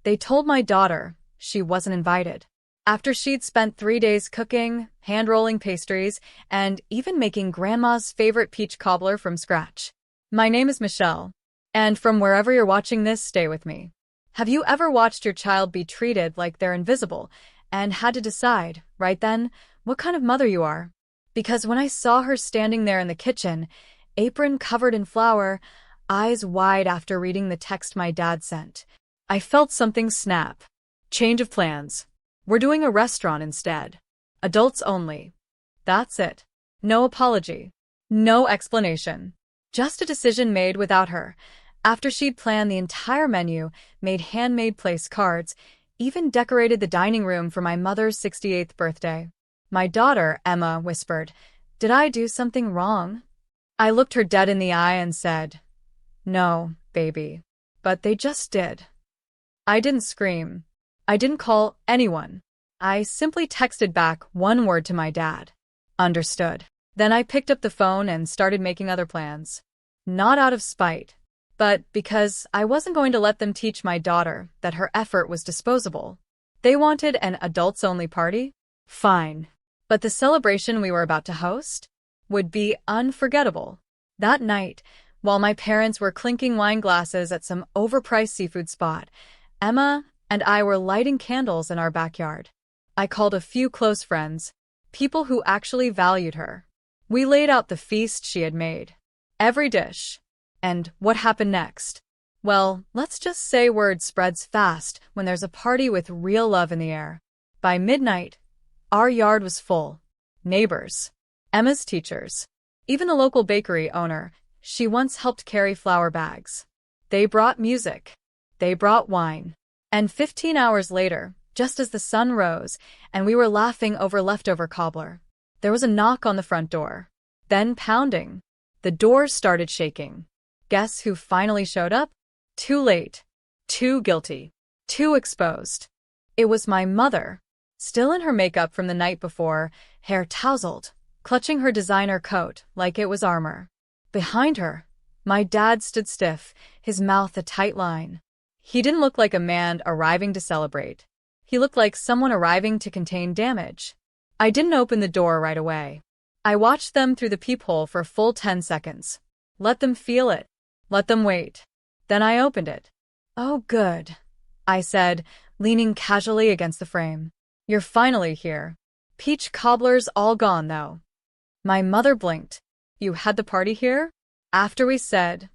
They told my daughter she wasn't invited. After she'd spent 3 days cooking, hand-rolling pastries, and even making Grandma's favorite peach cobbler from scratch. My name is Michelle, and from wherever you're watching this, stay with me. Have you ever watched your child be treated like they're invisible and had to decide, right then, what kind of mother you are? Because when I saw her standing there in the kitchen, apron covered in flour, eyes wide after reading the text my dad sent, I felt something snap. Change of plans. We're doing a restaurant instead. Adults only. That's it. No apology. No explanation. Just a decision made without her. After she'd planned the entire menu, made handmade place cards, even decorated the dining room for my mother's 68th birthday. My daughter, Emma, whispered, "Did I do something wrong?" I looked her dead in the eye and said, "No, baby." But they just did. I didn't scream. I didn't call anyone. I simply texted back one word to my dad. Understood. Then I picked up the phone and started making other plans. Not out of spite, but because I wasn't going to let them teach my daughter that her effort was disposable. They wanted an adults-only party? Fine. But the celebration we were about to host would be unforgettable. That night, while my parents were clinking wine glasses at some overpriced seafood spot, Emma and I were lighting candles in our backyard. I called a few close friends, people who actually valued her. We laid out the feast she had made. Every dish. And what happened next? Well, let's just say word spreads fast when there's a party with real love in the air. By midnight, our yard was full. Neighbors. Emma's teachers. Even the local bakery owner. She once helped carry flour bags. They brought music. They brought wine. And 15 hours later, just as the sun rose and we were laughing over leftover cobbler, there was a knock on the front door. Then pounding. The door started shaking. Guess who finally showed up? Too late. Too guilty. Too exposed. It was my mother, still in her makeup from the night before, hair tousled, clutching her designer coat like it was armor. Behind her, my dad stood stiff, his mouth a tight line. He didn't look like a man arriving to celebrate. He looked like someone arriving to contain damage. I didn't open the door right away. I watched them through the peephole for a full 10 seconds. Let them feel it. Let them wait. Then I opened it. "Oh, good," I said, leaning casually against the frame. "You're finally here. Peach cobbler's all gone, though." My mother blinked. "You had the party here?" After we said.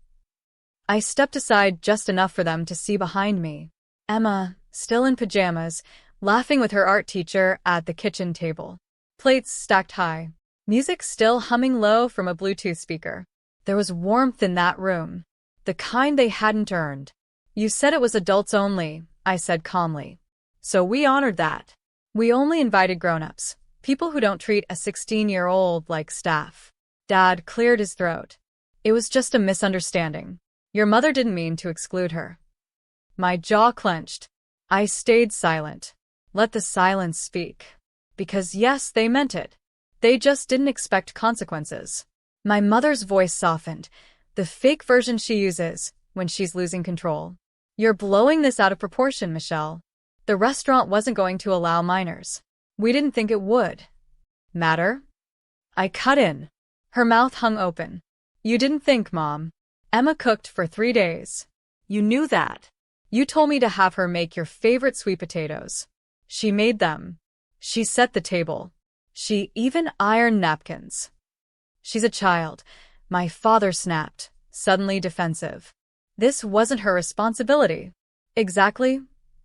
I stepped aside just enough for them to see behind me. Emma, still in pajamas, laughing with her art teacher at the kitchen table. Plates stacked high. Music still humming low from a Bluetooth speaker. There was warmth in that room. The kind they hadn't earned. "You said it was adults only," I said calmly. "So we honored that. We only invited grown-ups, people who don't treat a 16-year-old like staff." Dad cleared his throat. "It was just a misunderstanding. Your mother didn't mean to exclude her." My jaw clenched. I stayed silent. Let the silence speak. Because yes, they meant it. They just didn't expect consequences. My mother's voice softened, the fake version she uses when she's losing control. "You're blowing this out of proportion, Michelle. The restaurant wasn't going to allow minors. We didn't think it would matter." I cut in. Her mouth hung open. "You didn't think, Mom. Emma cooked for 3 days. You knew that. You told me to have her make your favorite sweet potatoes. She made them. She set the table. She even ironed napkins." "She's a child," my father snapped, suddenly defensive. "This wasn't her responsibility." "Exactly,"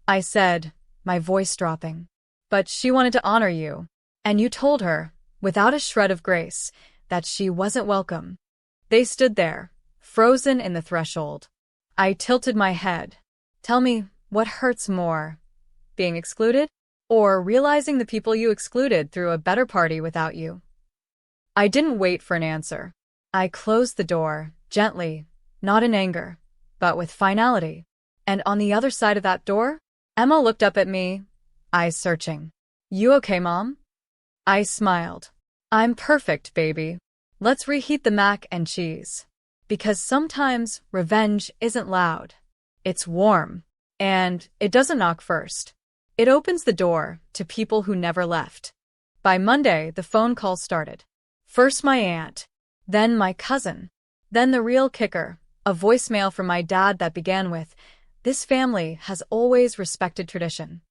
I said, my voice dropping. "But she wanted to honor you. And you told her, without a shred of grace, that she wasn't welcome." They stood there, frozen in the threshold. I tilted my head. "Tell me, what hurts more? Being excluded? Or realizing the people you excluded threw a better party without you?" I didn't wait for an answer. I closed the door, gently, not in anger, but with finality. And on the other side of that door, Emma looked up at me, eyes searching. "You okay, Mom?" I smiled. "I'm perfect, baby. Let's reheat the mac and cheese." Because sometimes revenge isn't loud. It's warm. And it doesn't knock first. It opens the door to people who never left. By Monday, the phone calls started. First my aunt, then my cousin, then the real kicker, a voicemail from my dad that began with, "This family has always respected tradition."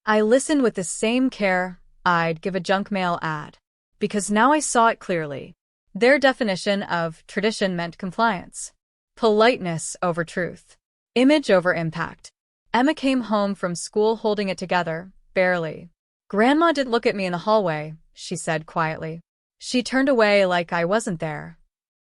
I listened with the same care I'd give a junk mail ad, because now I saw it clearly. Their definition of tradition meant compliance. Politeness over truth. Image over impact. Emma came home from school holding it together, barely. "Grandma did look at me in the hallway," she said quietly. She turned away like I wasn't there.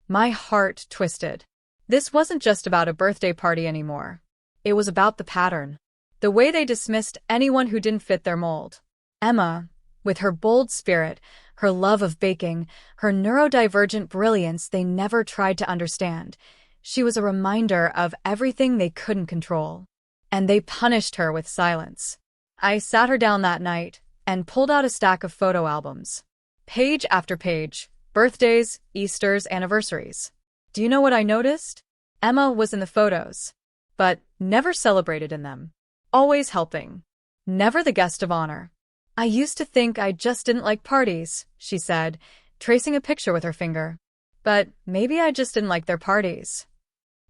My heart twisted. This wasn't just about a birthday party anymore. It was about the pattern. The way they dismissed anyone who didn't fit their mold. Emma, with her bold spirit, her love of baking, her neurodivergent brilliance they never tried to understand, she was a reminder of everything they couldn't control. And they punished her with silence. I sat her down that night and pulled out a stack of photo albums. Page after page, birthdays, Easters, anniversaries. Do you know what I noticed? Emma was in the photos, but never celebrated in them. Always helping. Never the guest of honor. "I used to think I just didn't like parties," she said, tracing a picture with her finger. "But maybe I just didn't like their parties."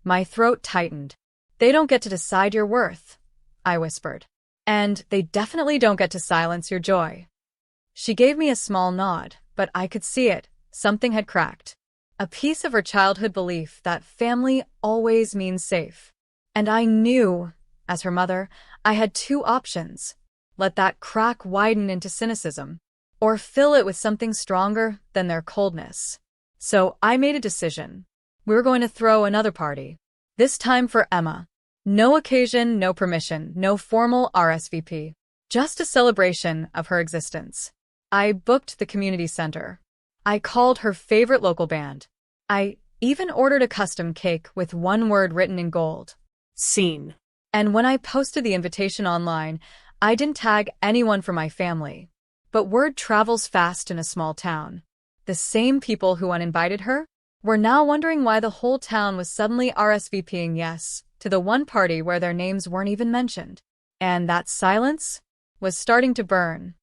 My throat tightened. "They don't get to decide your worth," I whispered. "And they definitely don't get to silence your joy." She gave me a small nod, but I could see it. Something had cracked. A piece of her childhood belief that family always means safe. And I knew, as her mother, I had two options. Let that crack widen into cynicism, or fill it with something stronger than their coldness. So I made a decision. We were going to throw another party. This time for Emma. No occasion, no permission, no formal RSVP. Just a celebration of her existence. I booked the community center. I called her favorite local band. I even ordered a custom cake with one word written in gold. Scene. And when I posted the invitation online, I didn't tag anyone from my family. But word travels fast in a small town. The same people who uninvited her were now wondering why the whole town was suddenly RSVPing yes to the one party where their names weren't even mentioned. And that silence was starting to burn.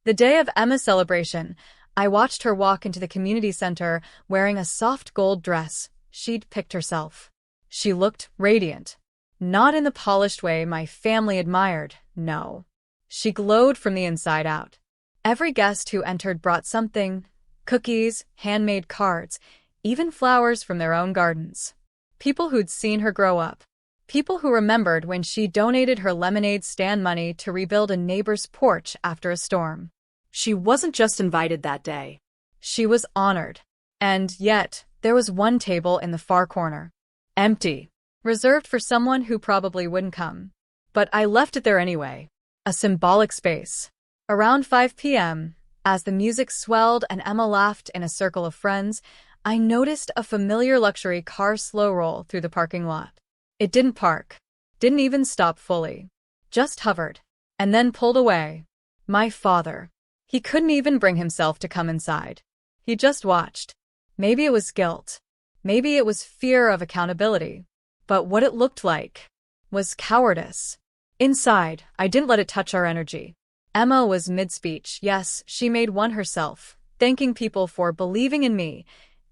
The day of Emma's celebration, I watched her walk into the community center wearing a soft gold dress she'd picked herself. She looked radiant. Not in the polished way my family admired, no. She glowed from the inside out. Every guest who entered brought something: cookies, handmade cards, even flowers from their own gardens. People who'd seen her grow up. People who remembered when she donated her lemonade stand money to rebuild a neighbor's porch after a storm. She wasn't just invited that day. She was honored. And yet, there was one table in the far corner. Empty. Reserved for someone who probably wouldn't come. But I left it there anyway. A symbolic space. Around 5 p.m., as the music swelled and Emma laughed in a circle of friends, I noticed a familiar luxury car slow roll through the parking lot. It didn't park. Didn't even stop fully. Just hovered. And then pulled away. My father. He couldn't even bring himself to come inside. He just watched. Maybe it was guilt. Maybe it was fear of accountability. But what it looked like was cowardice. Inside, I didn't let it touch our energy. Emma was mid-speech. Yes, she made one herself, thanking people for believing in me,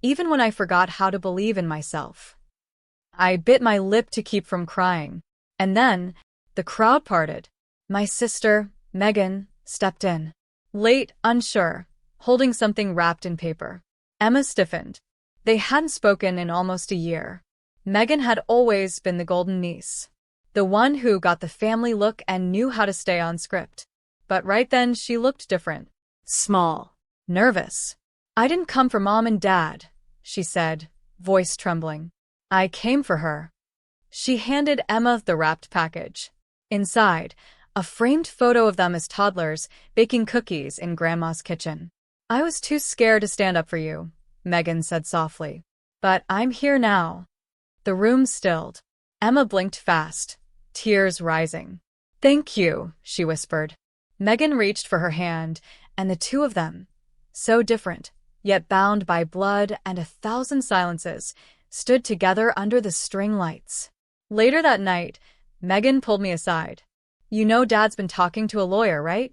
even when I forgot how to believe in myself. I bit my lip to keep from crying. And then, the crowd parted. My sister, Megan, stepped in. Late, unsure, holding something wrapped in paper. Emma stiffened. They hadn't spoken in almost a year. Megan had always been the golden niece. The one who got the family look and knew how to stay on script. But right then she looked different. Small. Nervous. "I didn't come for Mom and Dad," she said, voice trembling. "I came for her." She handed Emma the wrapped package. Inside, a framed photo of them as toddlers, baking cookies in Grandma's kitchen. "I was too scared to stand up for you," Megan said softly. "But I'm here now." The room stilled. Emma blinked fast, tears rising. "Thank you," she whispered. Megan reached for her hand, and the two of them, so different, yet bound by blood and 1,000 silences, stood together under the string lights. Later that night, Megan pulled me aside. You know Dad's been talking to a lawyer, right?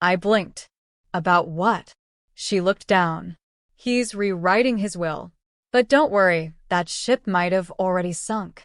I blinked. About what? She looked down. He's rewriting his will. But don't worry, that ship might have already sunk.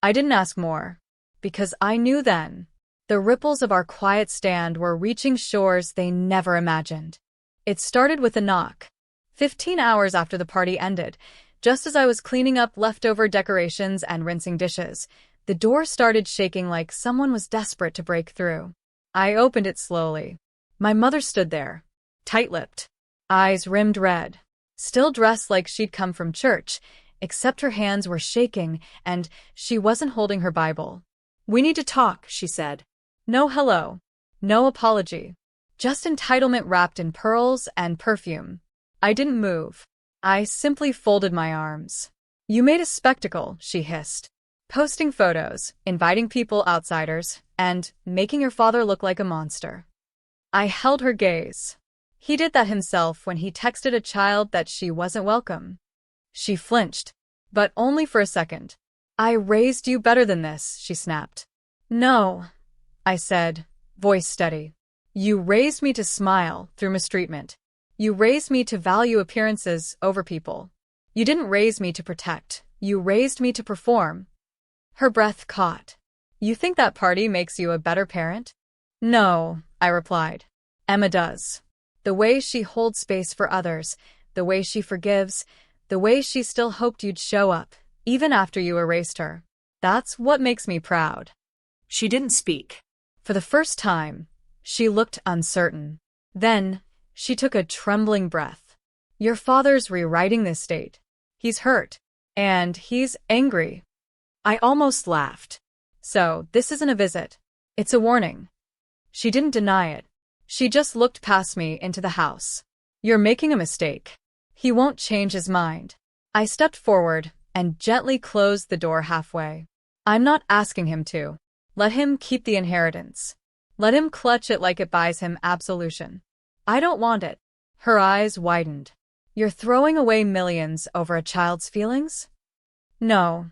I didn't ask more. Because I knew then. The ripples of our quiet stand were reaching shores they never imagined. It started with a knock. 15 hours after the party ended, just as I was cleaning up leftover decorations and rinsing dishes, the door started shaking like someone was desperate to break through. I opened it slowly. My mother stood there, tight-lipped, eyes rimmed red, still dressed like she'd come from church, except her hands were shaking and she wasn't holding her Bible. "We need to talk," she said. No hello, no apology, just entitlement wrapped in pearls and perfume. I didn't move. I simply folded my arms. "You made a spectacle," she hissed. "Posting photos, inviting people outsiders, and making your father look like a monster." I held her gaze. He did that himself when he texted a child that she wasn't welcome. She flinched, but only for a second. "I raised you better than this," she snapped. "No," I said, voice steady. "You raised me to smile through mistreatment. You raised me to value appearances over people. You didn't raise me to protect. You raised me to perform." Her breath caught. "You think that party makes you a better parent?" "No," I replied. "Emma does. The way she holds space for others, the way she forgives, the way she still hoped you'd show up, even after you erased her. That's what makes me proud." She didn't speak. For the first time, she looked uncertain. Then, she took a trembling breath. "Your father's rewriting this state. He's hurt. And he's angry." I almost laughed. "So, this isn't a visit. It's a warning." She didn't deny it. She just looked past me into the house. "You're making a mistake. He won't change his mind." I stepped forward and gently closed the door halfway. "I'm not asking him to. Let him keep the inheritance. Let him clutch it like it buys him absolution. I don't want it." Her eyes widened. "You're throwing away millions over a child's feelings?" "No,"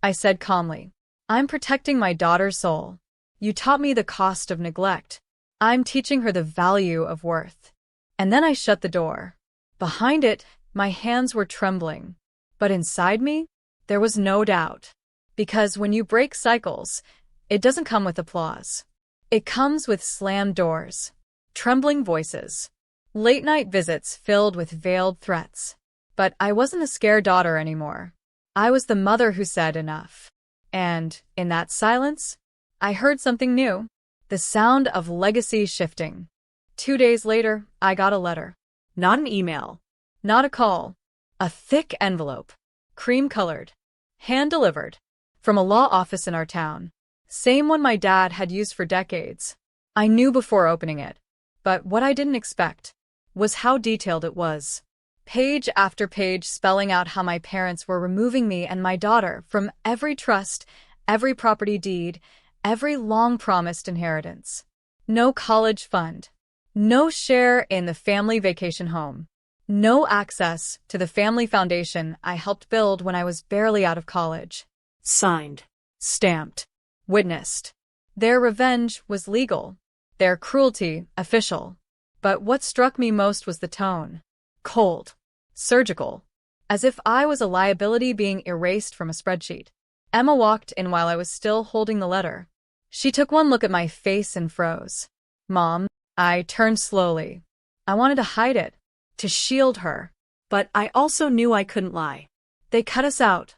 I said calmly. "I'm protecting my daughter's soul. You taught me the cost of neglect. I'm teaching her the value of worth." And then I shut the door. Behind it, my hands were trembling. But inside me, there was no doubt. Because when you break cycles, it doesn't come with applause. It comes with slammed doors, trembling voices, late-night visits filled with veiled threats. But I wasn't a scared daughter anymore. I was the mother who said enough. And, in that silence, I heard something new. The sound of legacy shifting. 2 days later, I got a letter. Not an email. Not a call. A thick envelope. Cream-colored. Hand-delivered. From a law office in our town. Same one my dad had used for decades. I knew before opening it. But what I didn't expect was how detailed it was. Page after page spelling out how my parents were removing me and my daughter from every trust, every property deed, every long-promised inheritance. No college fund. No share in the family vacation home. No access to the family foundation I helped build when I was barely out of college. Signed. Stamped. Witnessed. Their revenge was legal. Their cruelty official. But what struck me most was the tone. Cold. Surgical. As if I was a liability being erased from a spreadsheet. Emma walked in while I was still holding the letter. She took one look at my face and froze. "Mom," I turned slowly. I wanted to hide it, to shield her. But I also knew I couldn't lie. "They cut us out,"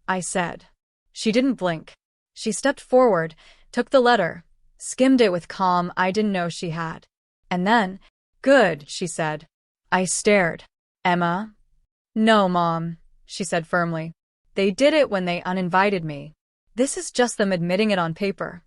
I said. She didn't blink. She stepped forward, took the letter, skimmed it with calm I didn't know she had. And then, "Good," she said. I stared. "Emma?" "No, Mom," she said firmly. "They did it when they uninvited me. This is just them admitting it on paper."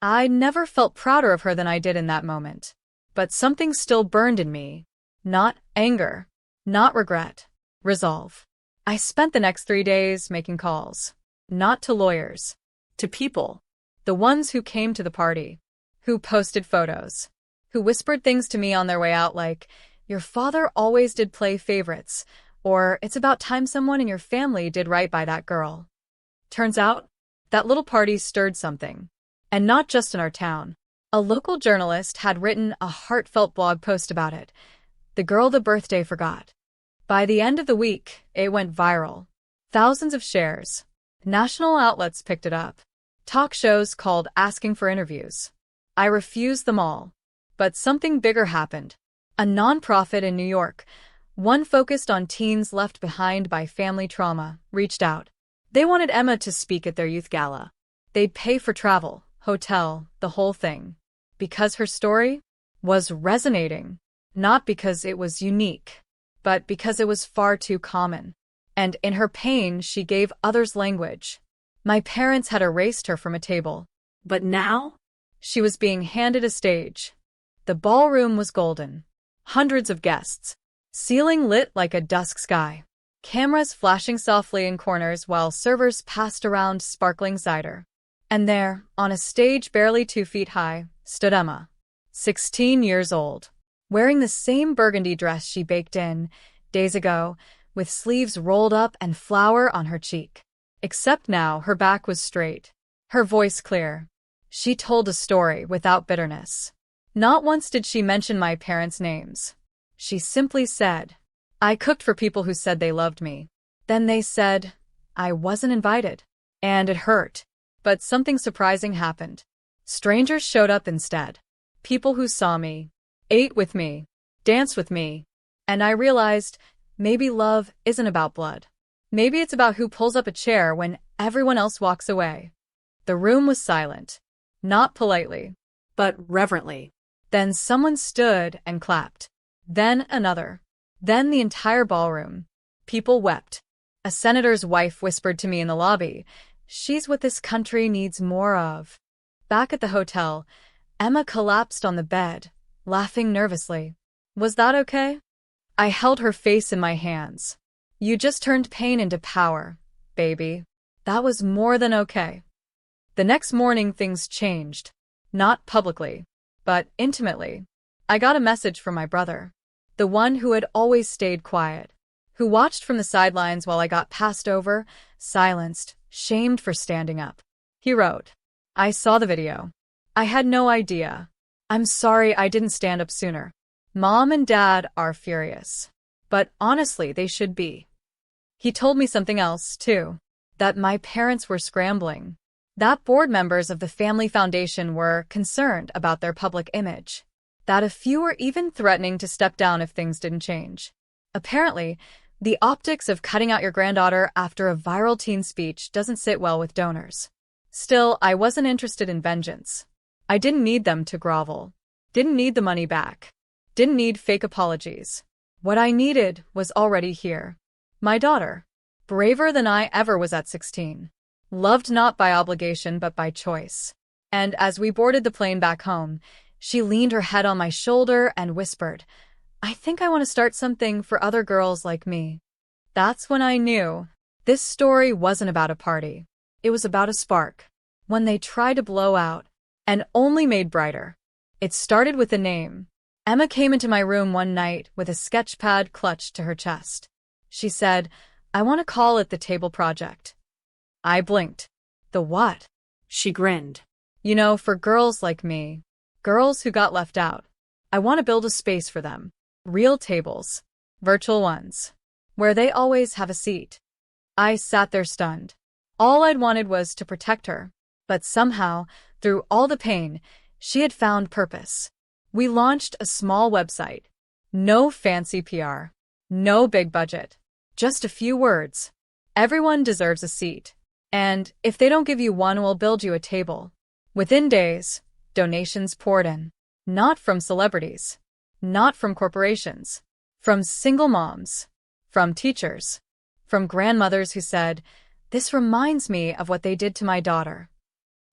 I never felt prouder of her than I did in that moment. But something still burned in me. Not anger. Not regret. Resolve. I spent the next 3 days making calls. Not to lawyers. To people. The ones who came to the party. Who posted photos. Who whispered things to me on their way out like, "Your father always did play favorites," or "It's about time someone in your family did right by that girl." Turns out, That little party stirred something. And not just in our town. A local journalist had written a heartfelt blog post about it. The girl the birthday forgot. By the end of the week, it went viral. Thousands of shares. National outlets picked it up. Talk shows called asking for interviews. I refused them all. But something bigger happened. A nonprofit in New York, one focused on teens left behind by family trauma, reached out. They wanted Emma to speak at their youth gala. They'd pay for travel, hotel, the whole thing. Because her story was resonating. Not because it was unique, but because it was far too common. And in her pain, she gave others language. My parents had erased her from a table. But now? She was being handed a stage. The ballroom was golden. Hundreds of guests. Ceiling lit like a dusk sky. Cameras flashing softly in corners while servers passed around sparkling cider. And there, on a stage barely 2 feet high, stood Emma, 16 years old, wearing the same burgundy dress she baked in days ago, with sleeves rolled up and flour on her cheek. Except now her back was straight, her voice clear. She told a story without bitterness. Not once did she mention my parents' names. She simply said, I cooked for people who said they loved me. Then they said, I wasn't invited. And it hurt. But something surprising happened. Strangers showed up instead. People who saw me, ate with me, danced with me. And I realized, maybe love isn't about blood. Maybe it's about who pulls up a chair when everyone else walks away. The room was silent. Not politely, but reverently. Then someone stood and clapped. Then another. Then the entire ballroom. People wept. A senator's wife whispered to me in the lobby, she's what this country needs more of. Back at the hotel, Emma collapsed on the bed, laughing nervously. Was that okay? I held her face in my hands. You just turned pain into power, baby. That was more than okay. The next morning things changed. Not publicly, but intimately. I got a message from my brother. The one who had always stayed quiet. Who watched from the sidelines while I got passed over, silenced, shamed for standing up. He wrote, I saw the video. I had no idea. I'm sorry I didn't stand up sooner. Mom and Dad are furious. But honestly, they should be. He told me something else, too. That my parents were scrambling. That board members of the family foundation were concerned about their public image. That a few were even threatening to step down if things didn't change. Apparently, the optics of cutting out your granddaughter after a viral teen speech doesn't sit well with donors. Still, I wasn't interested in vengeance. I didn't need them to grovel. Didn't need the money back. Didn't need fake apologies. What I needed was already here. My daughter. Braver than I ever was at 16. Loved not by obligation but by choice. And as we boarded the plane back home, she leaned her head on my shoulder and whispered, I think I want to start something for other girls like me. That's when I knew this story wasn't about a party. It was about a spark. One they tried to blow out and only made brighter. It started with a name. Emma came into my room one night with a sketch pad clutched to her chest. She said, I want to call it the Table Project. I blinked. The what? She grinned. You know, for girls like me. Girls who got left out. I want to build a space for them. Real tables. Virtual ones. Where they always have a seat. I sat there stunned. All I'd wanted was to protect her. But somehow, through all the pain, she had found purpose. We launched a small website. No fancy PR. No big budget. Just a few words. Everyone deserves a seat. And if they don't give you one, we'll build you a table. Within days, donations poured in. Not from celebrities. Not from corporations. From single moms. From teachers. From grandmothers who said, this reminds me of what they did to my daughter.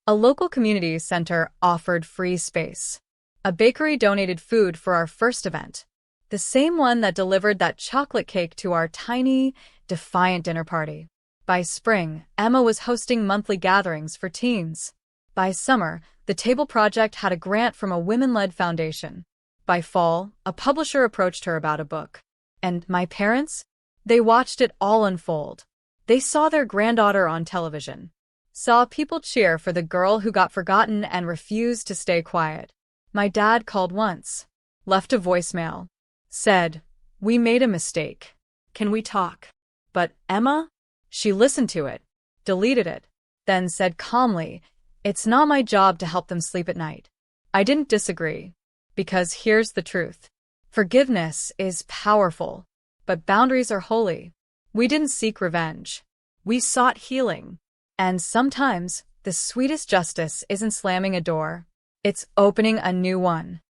A local community center offered free space. A bakery donated food for our first event. The same one that delivered that chocolate cake to our tiny, defiant dinner party. By spring, Emma was hosting monthly gatherings for teens. By summer, the Table Project had a grant from a women-led foundation. By fall, a publisher approached her about a book. And my parents? They watched it all unfold. They saw their granddaughter on television. Saw people cheer for the girl who got forgotten and refused to stay quiet. My dad called once, left a voicemail, said, "We made a mistake. Can we talk?" But Emma? She listened to it, deleted it, then said calmly, "It's not my job to help them sleep at night." I didn't disagree, because here's the truth. Forgiveness is powerful, but boundaries are holy. We didn't seek revenge. We sought healing. And sometimes, the sweetest justice isn't slamming a door. It's opening a new one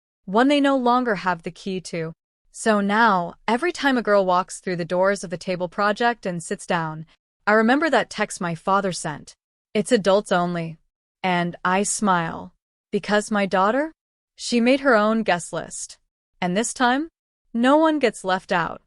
they no longer have the key to. So now, every time a girl walks through the doors of the Table Project and sits down, I remember that text my father sent. It's adults only. And I smile. Because my daughter? She made her own guest list. And this time, no one gets left out.